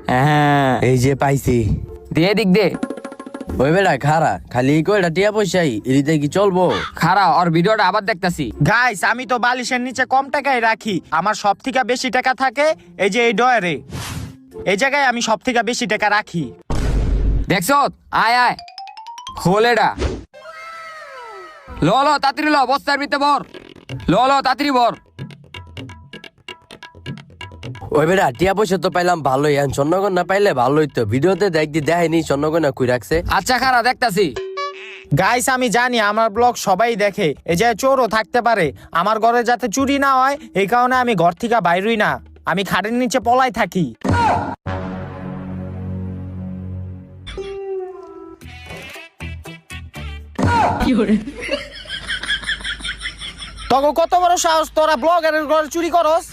হ্যাঁ এই যে পাইছি। দিয়ে দিক দে। ওই বেটা খারা খালি কয়টা টিয়া পয়সাই এরিতে কি চলবো? খারা ওর ভিডিওটা আবার দেখতাছি। গাইস আমি তো বালিশের নিচে কম টাকায় রাখি, আমার সব থেকে বেশি টাকা থাকে এই যে এই ডয়ারে। এই জায়গায় আমি সব থেকে বেশি টাকা রাখি। দেখছ? আয় আয় খোলেডা ল ল তাড়াতাড়ি ল, বস্তার ভিতরে ভর। ল ল তাড়াতাড়ি ভর। ওই বেটা টিয়া পয়সা তো পাইলাম ভালোই, এখন স্বর্ণগর না পাইলে ভালোই তো। ভিডিওতে দেখায়নি স্বর্ণগর না কই রাখছে। আচ্ছা খারা দেখতাছি। গাইস আমি জানি আমার ব্লগ সবাই দেখে, এই যে চোরও থাকতে পারে, আমার ঘরে যাতে চুরি না হয় এই কারণে আমি ঘর থেকে বাইরই না, আমি খাটের নিচে পলাই থাকি। তখন কত বড় সাহস তোরা ব্লগারের ঘরে চুরি করস?